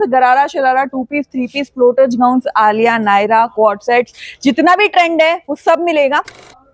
गरारा sharara, 2 piece 3 piece, floaters gowns, Aliya, Naira, quad sets, जितना भी ट्रेंड है वो सब मिलेगा।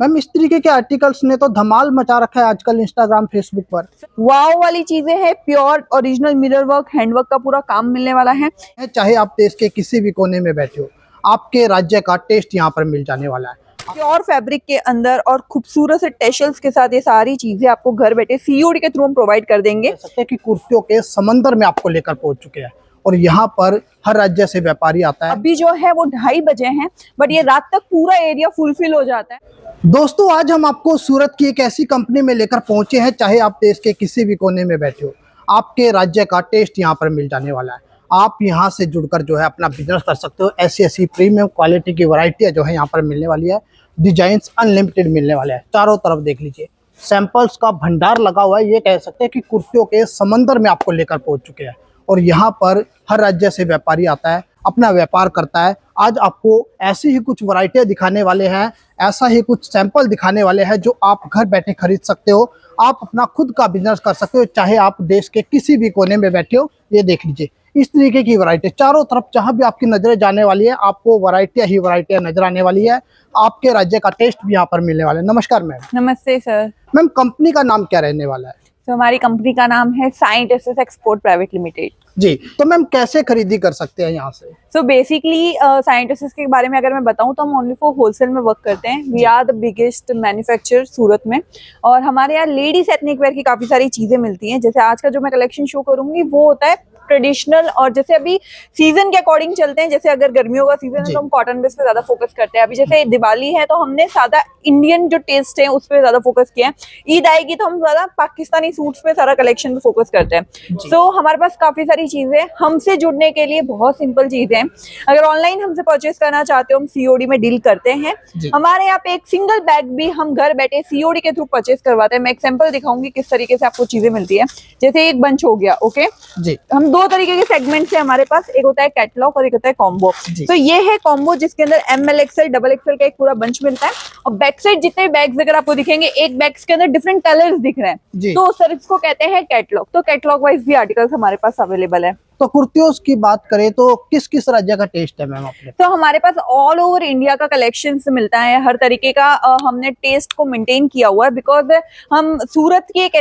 मैम इस तरीके के आर्टिकल्स ने तो धमाल मचा रखा है आजकल इंस्टाग्राम फेसबुक पर। वाव वाली चीजें हैं, pure original mirror work, handwork का पूरा काम मिलने वाला है। चाहे आप देश के किसी भी कोने में बैठे हो, आपके राज्य का टेस्ट यहाँ पर मिल जाने वाला है। प्योर फैब्रिक के अंदर और खूबसूरत से टेशल्स के साथ ये सारी चीजें आपको घर बैठे सीओडी के थ्रू हम प्रोवाइड कर देंगे। कह सकते हैं कि कुर्तियों के समंदर में आपको लेकर पहुंच चुके हैं और यहाँ पर हर राज्य से व्यापारी आता है। अभी जो है वो 2:30 बजे हैं, बट ये रात तक पूरा एरिया फुलफिल हो जाता है। दोस्तों आज हम आपको सूरत की एक ऐसी कंपनी में लेकर पहुंचे हैं, चाहे आप देश के किसी भी कोने में बैठे हो, आपके राज्य का टेस्ट यहाँ पर मिल जाने वाला है। आप यहाँ से जुड़कर जो है अपना बिजनेस कर सकते हो। ऐसी ऐसी प्रीमियम क्वालिटी की वैरायटी जो है यहाँ पर मिलने वाली है। डिजाइन्स अनलिमिटेड मिलने वाले हैं। चारों तरफ देख लीजिए, सैंपल्स का भंडार लगा हुआ है। ये कह सकते हैं कि कुर्तियों के समंदर में आपको लेकर पहुंच चुके हैं और यहाँ पर हर राज्य से व्यापारी आता है, अपना व्यापार करता है। आज आपको ऐसी ही कुछ वैरायटियां दिखाने वाले हैं, ऐसा ही कुछ सैंपल दिखाने वाले हैं जो आप घर बैठे खरीद सकते हो। आप अपना खुद का बिजनेस कर सकते हो, चाहे आप देश के किसी भी कोने में बैठे हो। ये देख लीजिए इस तरीके की वैरायटी चारों तरफ जहां भी आपकी नजरें जाने वाली है, आपको वैरायटियां ही वैरायटियां नजर आने वाली है। आपके राज्य का टेस्ट भी यहाँ पर मिलने वाला है। नमस्कार मैम। नमस्ते सर। मैम कंपनी का नाम क्या रहने वाला है? तो हमारी कंपनी का नाम है Cyient SS export private limited. जी, तो मैम कैसे खरीदी कर सकते हैं यहाँ से? सो बेसिकली साइंट एसएस के बारे में अगर मैं बताऊं तो हम ओनली फॉर होलसेल में वर्क करते हैं। We are the biggest manufacturer Surat में, और हमारे यहाँ लेडीज एथनिक वेयर की काफी सारी चीजें मिलती हैं। जैसे आज का जो मैं कलेक्शन शो करूंगी वो होता है ट्रेडिशनल, और जैसे अभी सीजन के अकॉर्डिंग चलते हैं। जैसे अगर गर्मियों का सीजन है तो हम कॉटन बेस पे ज्यादा फोकस करते हैं। अभी जैसे दिवाली है तो हमने सादा इंडियन जो टेस्ट है उस पर ज्यादा फोकस किया है। ईद आएगी तो हम ज्यादा पाकिस्तानी सूट्स पे सारा कलेक्शन पे फोकस करते हैं। सो हमारे पास काफी सारी चीजें। हमसे जुड़ने के लिए बहुत सिंपल चीजें हैं। अगर ऑनलाइन हमसे परचेस करना चाहते हो, हम सीओडी में डील करते हैं। हमारे यहाँ पे एक सिंगल बैग भी हम घर बैठे सीओडी के थ्रू परचेस करवाते हैं। मैं एग्जांपल दिखाऊंगी किस तरीके से आपको चीजें मिलती है। जैसे एक बंच हो गया, ओके जी। हम 2 तरीके के सेगमेंट्स है हमारे पास, एक होता है कैटलॉग और एक होता है कॉम्बो। तो ये है कॉम्बो, जिसके अंदर ML XL डबल XL का एक पूरा बंच मिलता है। और बैक साइड जितने बैग्स अगर आपको दिखेंगे, एक बैग्स के अंदर डिफरेंट कलर्स दिख रहे हैं, तो सर इसको कहते हैं कैटलॉग। तो कैटलॉग वाइज भी आर्टिकल्स हमारे पास अवेलेबल है। तो कुर्तियों की बात करें तो किस किस राज्य का टेस्ट है मैम अपने? तो हमारे पास ऑल ओवर इंडिया का कलेक्शन मिलता है। हर तरीके का हमने टेस्ट को मेंटेन किया हुआ है, बिकॉज हम सूरत एक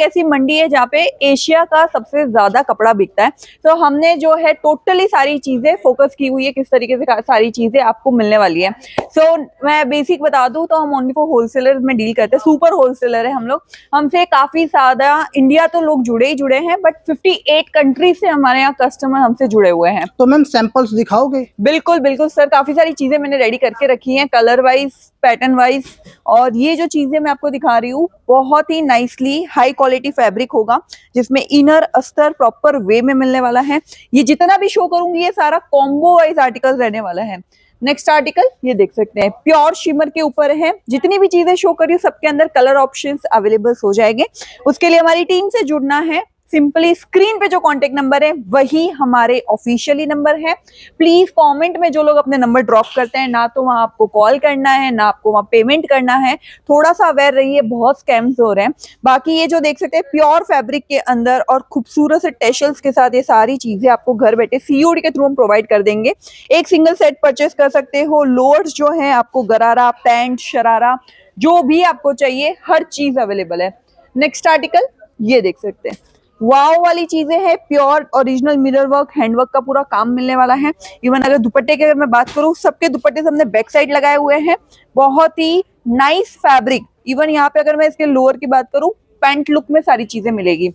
ऐसी मंडी है जहाँ पे एशिया का सबसे ज्यादा कपड़ा बिकता है। तो हमने जो है टोटली सारी चीजें फोकस की हुई है, किस तरीके से सारी चीजें आपको मिलने वाली है। सो मैं बेसिक बता दूं तो हम ओनली फॉर होलसेलर में डील करते हैं। सुपर होलसेलर है हम लोग। हमसे काफी ज्यादा इंडिया तो लोग जुड़े ही जुड़े हैं, बट 58 कंट्री से हमारे यहाँ कस्टमर हमसे जुड़े हुए हैं। तो मैम सैंपल्स दिखाओगे? बिल्कुल बिल्कुल सर, काफी सारी चीजें मैंने रेडी करके रखी हैं, कलर वाइज, पैटर्न वाइज। और ये जो चीजें मैं आपको दिखा रही हूँ बहुत ही नाइसली हाई क्वालिटी फैब्रिक होगा, जिसमें इनर अस्तर प्रॉपर वे में मिलने वाला है। ये जितना भी शो करूंगी ये सारा कॉम्बो वाइज आर्टिकल रहने वाला है। नेक्स्ट आर्टिकल ये देख सकते हैं, प्योर शिमर के ऊपर है। जितनी भी चीजें शो कर रही हूँ सबके अंदर कलर ऑप्शंस अवेलेबल हो जाएंगे। उसके लिए हमारी टीम से जुड़ना है। सिंपली स्क्रीन पे जो कांटेक्ट नंबर है वही हमारे ऑफिशियली नंबर है। प्लीज कमेंट में जो लोग अपने नंबर ड्रॉप करते हैं, ना तो वहां आपको कॉल करना है ना आपको वहां पेमेंट करना है। थोड़ा सा अवेयर रहिए, बहुत स्कैम्स हो रहे हैं। बाकी ये जो देख सकते हैं प्योर फैब्रिक के अंदर और खूबसूरत से टेशल्स के साथ ये सारी चीजें आपको घर बैठे सीओडी के थ्रू हम प्रोवाइड कर देंगे। एक सिंगल सेट परचेस कर सकते हो। लोअर्स जो है आपको गरारा, पैंट, शरारा, जो भी आपको चाहिए हर चीज अवेलेबल है। नेक्स्ट आर्टिकल ये देख सकते हैं, वाव वाली चीजें हैं। Pure original mirror work, handwork का पूरा काम मिलने वाला है। इवन अगर दुपट्टे की अगर मैं बात करूं, सबके दुपट्टे से हमने बैक साइड लगाए हुए हैं। बहुत ही नाइस फैब्रिक। इवन यहाँ पे अगर मैं इसके लोअर की बात करूं, पैंट लुक में सारी चीजें मिलेगी।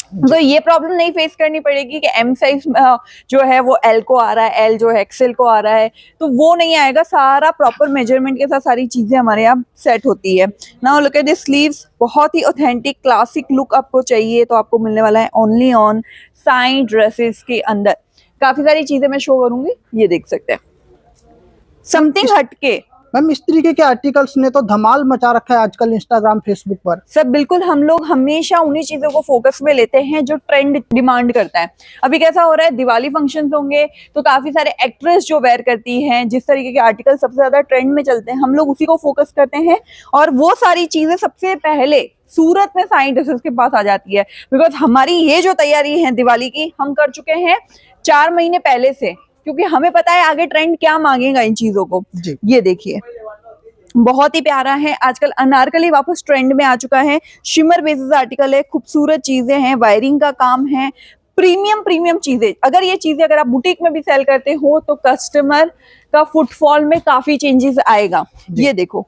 तो ये प्रॉब्लम नहीं फेस करनी पड़ेगी कि M साइज जो है वो L को आ रहा है, L जो है XL को आ रहा है, तो वो नहीं आएगा। सारा प्रॉपर मेजरमेंट के साथ सारी चीजें हमारे यहाँ सेट होती है। Now look at this sleeves, बहुत ही ऑथेंटिक क्लासिक लुक आपको चाहिए तो आपको मिलने वाला है ओनली ऑन साइन ड्रेसेस के अंदर। काफी सारी चीजें मैं शो करूंगी, ये देख सकते हैं समथिंग हटके। मैम इस तरीके के आर्टिकल्स ने तो धमाल मचा रखा है आजकल इंस्टाग्राम फेसबुक पर। सर बिल्कुल, हम लोग हमेशा उन्हीं चीजों को फोकस में लेते हैं जो ट्रेंड डिमांड करता है। अभी कैसा हो रहा है, दिवाली फंक्शंस होंगे तो काफी सारे एक्ट्रेस जो वेयर करती हैं, जिस तरीके के आर्टिकल सबसे ज्यादा ट्रेंड में चलते हैं, हम लोग उसी को फोकस करते हैं। और वो सारी चीजें सबसे पहले सूरत में साइंट एसएस के पास आ जाती है, बिकॉज हमारी ये जो तैयारी है दिवाली की हम कर चुके हैं 4 महीने पहले से, क्योंकि हमें पता है आगे ट्रेंड क्या मांगेगा इन चीजों को। ये देखिए बहुत ही प्यारा है, आजकल अनारकली वापस ट्रेंड में आ चुका है, शिमर बेसिस आर्टिकल है, खूबसूरत चीजें हैं, वायरिंग का काम है, प्रीमियम चीजें। अगर ये चीजें अगर आप बुटीक में भी सेल करते हो तो कस्टमर का फुटफॉल में काफी चेंजेस आएगा। ये देखो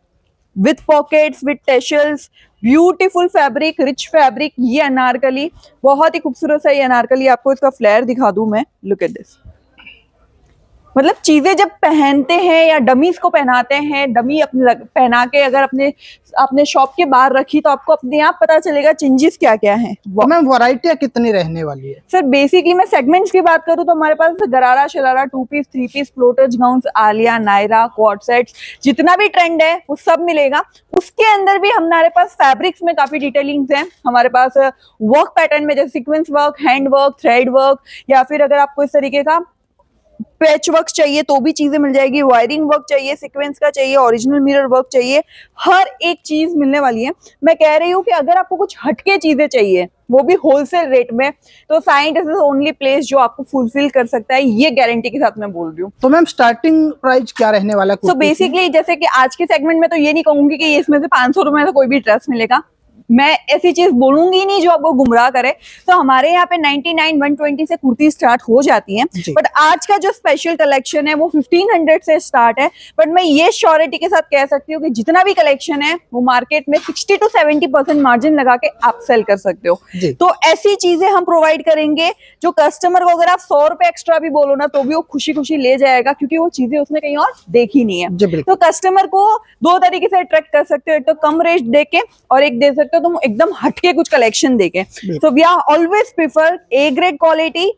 with pockets, with tassels, beautiful fabric, rich fabric, ये अनारकली बहुत ही खूबसूरत सा ये अनारकली। आपको इसका फ्लेयर दिखा दूं मैं, लुक एट दिस। मतलब चीजें जब पहनते हैं या डमीज को पहनाते हैं, डमी अपने पहना के अगर अपने शॉप के बाहर रखी तो आपको अपने आप पता चलेगा चेंजेस क्या क्या हैं। मैम वैरायटी कितनी रहने वाली है? सर बेसिकली मैं सेगमेंट्स की बात करूं तो हमारे पास gharara, sharara, 2 piece, 3 piece, floaters, gowns, Aliya, Naira, quad sets, जितना भी ट्रेंड है वो सब मिलेगा। उसके अंदर भी हमारे पास फैब्रिक्स में काफी डिटेलिंग्स हैं। हमारे पास वर्क पैटर्न में जैसे sequence work, hand work, thread work, या फिर अगर आपको इस तरीके का पैच वर्क चाहिए तो भी चीजें मिल जाएगी, वायरिंग वर्क चाहिए, सीक्वेंस का चाहिए, ओरिजिनल मिरर वर्क चाहिए, हर एक चीज मिलने वाली है। मैं कह रही हूँ कि अगर आपको कुछ हटके चीजें चाहिए वो भी होलसेल रेट में, तो साइंट इज ओनली प्लेस जो आपको फुलफिल कर सकता है, ये गारंटी के साथ मैं बोल रही हूँ। तो मैम स्टार्टिंग प्राइस क्या रहने वाला है? तो बेसिकली जैसे कि आज के सेगमेंट में तो ये नहीं कहूंगी कि इसमें से 500 रुपए में कोई भी ड्रेस मिलेगा, मैं ऐसी चीज बोलूंगी नहीं जो आपको गुमराह करे। तो हमारे यहाँ पे 99, 120 से कुर्ती स्टार्ट हो जाती हैं, बट आज का जो स्पेशल कलेक्शन है वो 1500 से स्टार्ट है। बट मैं ये श्योरिटी के साथ कह सकती हूँ कि जितना भी कलेक्शन है वो मार्केट में 60 to 70% मार्जिन लगा के आप सेल कर सकते हो। तो ऐसी चीजें हम प्रोवाइड करेंगे जो कस्टमर को अगर आप 100 रुपए एक्स्ट्रा भी बोलो ना तो भी वो खुशी खुशी ले जाएगा, क्योंकि वो चीजें उसने कहीं और देखी नहीं है। तो कस्टमर को 2 तरीके से अट्रैक्ट कर सकते हो, एक तो कम रेट देके और एक दे सकते हो तुम एकदम हटके कुछ कलेक्शन देके। So we are always prefer A grade quality,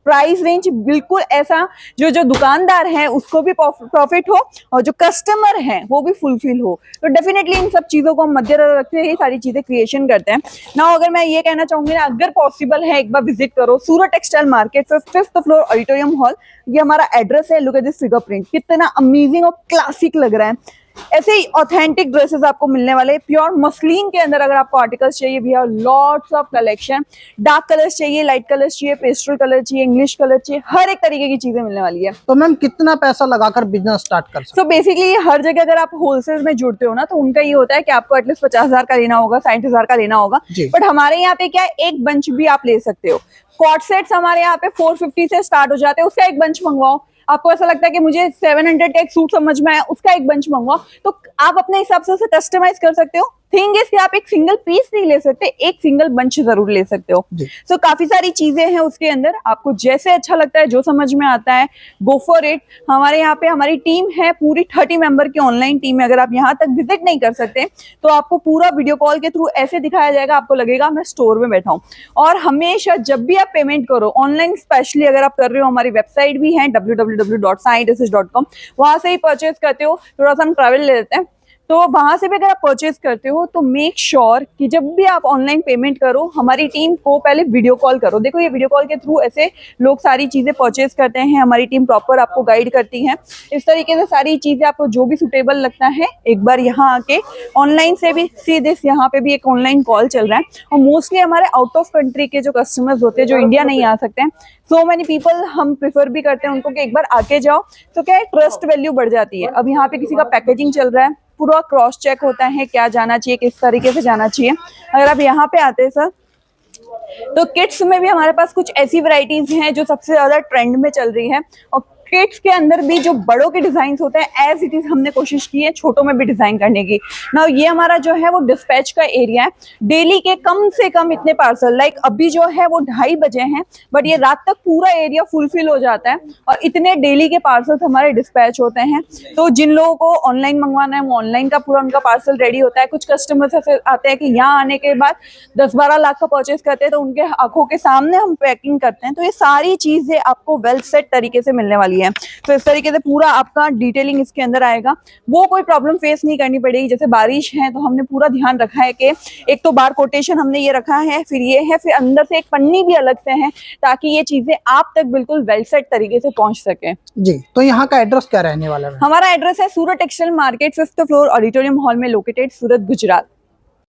price range बिल्कुल ऐसा जो दुकानदार है उसको भी प्रॉफिट हो और जो कस्टमर है वो भी फुलफिल हो। तो डेफिनेटली इन सब चीजों को हम मद्देनजर रखते हुए ये सारी चीजें क्रिएशन करते हैं ना। अगर मैं ये कहना चाहूंगी ना, अगर पॉसिबल है एक बार विजिट करो Surat textile market, 5th floor auditorium hall, ये हमारा एड्रेस है। Look at this figure print, कितना अमेजिंग और क्लासिक लग रहा है। ऐसे ही ऑथेंटिक ड्रेसेस आपको मिलने वाले, प्योर मसलिन के अंदर अगर आपको आर्टिकल्स चाहिए, we have lots of collection. Dark colours चाहिए, लाइट कलर्स चाहिए, पेस्टल कलर चाहिए, इंग्लिश कलर चाहिए, हर एक तरीके की चीजें मिलने वाली है। तो मैम कितना पैसा लगाकर बिजनेस स्टार्ट कर सकते? तो बेसिकली हर जगह अगर आप होलसेल में जुड़ते हो ना तो उनका ये होता है कि आपको एटलीस्ट 50,000 का लेना होगा, 60,000 का लेना होगा। बट हमारे यहाँ पे क्या है, एक बंच भी आप ले सकते हो। कॉट सेट्स हमारे यहाँ पे 450 से स्टार्ट हो जाते हैं, उसका एक बंच मंगवाओ। आपको ऐसा लगता है कि मुझे 700 का एक सूट समझ में आया, उसका एक बंच मंगवाओ, तो आप अपने हिसाब से उसे कस्टमाइज कर सकते हो। थिंग इज कि आप एक सिंगल पीस नहीं ले सकते, एक सिंगल बंच जरूर ले सकते हो। सो काफी सारी चीजें हैं उसके अंदर, आपको जैसे अच्छा लगता है, जो समझ में आता है, गो फॉर इट। हमारे यहाँ पे हमारी टीम है पूरी 30 मेंबर की ऑनलाइन टीम है। अगर आप यहाँ तक विजिट नहीं कर सकते तो आपको पूरा वीडियो कॉल के थ्रू ऐसे दिखाया जाएगा, आपको लगेगा मैं स्टोर में बैठा हूँ। और हमेशा जब भी आप पेमेंट करो ऑनलाइन, स्पेशली अगर आप कर रहे हो, हमारी वेबसाइट भी है www.saintessence.com, वहां से ही परचेज करते हो। थोड़ा सा हम ट्रैवल ले लेते हैं, तो वहां से भी अगर आप परचेज करते हो तो मेक श्योर कि जब भी आप ऑनलाइन पेमेंट करो हमारी टीम को पहले वीडियो कॉल करो। देखो ये वीडियो कॉल के थ्रू ऐसे लोग सारी चीजें परचेज करते हैं, हमारी टीम प्रॉपर आपको गाइड करती है। इस तरीके से सारी चीजें आपको जो भी सुटेबल लगता है एक बार यहाँ आके ऑनलाइन से भी सीधे यहाँ पे भी एक ऑनलाइन कॉल चल रहा है। और मोस्टली हमारे आउट ऑफ कंट्री के जो कस्टमर्स होते हैं, जो इंडिया नहीं आ सकते हैं, सो मेनी पीपल, हम प्रेफर भी करते हैं उनको कि एक बार आके जाओ, तो क्या है ट्रस्ट वैल्यू बढ़ जाती है। अब यहाँ पे किसी का पैकेजिंग चल रहा है, पूरा क्रॉस चेक होता है क्या जाना चाहिए, किस तरीके से जाना चाहिए। अगर आप यहाँ पे आते हैं सर, तो किड्स में भी हमारे पास कुछ ऐसी वैरायटीज हैं जो सबसे ज्यादा ट्रेंड में चल रही है। और किड्स के अंदर भी जो बड़ों के डिजाइन होते हैं एज इट इज हमने कोशिश की है छोटों में भी डिजाइन करने की। ना ये हमारा जो है वो डिस्पैच का एरिया है, डेली के कम से कम इतने पार्सल, लाइक अभी जो है वो 2:30 बजे हैं, बट ये रात तक पूरा एरिया फुलफिल हो जाता है और इतने डेली के पार्सल हमारे डिस्पैच होते हैं। तो जिन लोगों को ऑनलाइन मंगवाना है वो ऑनलाइन का पूरा उनका पार्सल रेडी होता है। कुछ कस्टमर्स ऐसे आते हैं कि यहाँ आने के बाद 10-12 लाख का परचेज करते हैं, तो उनके आंखों के सामने हम पैकिंग करते हैं। तो ये सारी चीजें आपको वेल सेट तरीके से मिलने वाली है। तो इस तरीके से पूरा आपका डिटेलिंग इसके अंदर आएगा, वो कोई प्रॉब्लम फेस नहीं करनी पड़ेगी। जैसे बारिश है तो हमने पूरा ध्यान रखा है कि एक तो बार कोटेशन हमने ये रखा है, फिर ये है, फिर अंदर से एक पन्नी भी अलग से है, ताकि ये चीजें आप तक बिल्कुल वेल सेट तरीके से पहुंच सके। जी, तो यहाँ का एड्रेस क्या रहने वाला है? हमारा एड्रेस है Surat textile market, 5th floor auditorium hall में लोकेटेड, सूरत, गुजरात।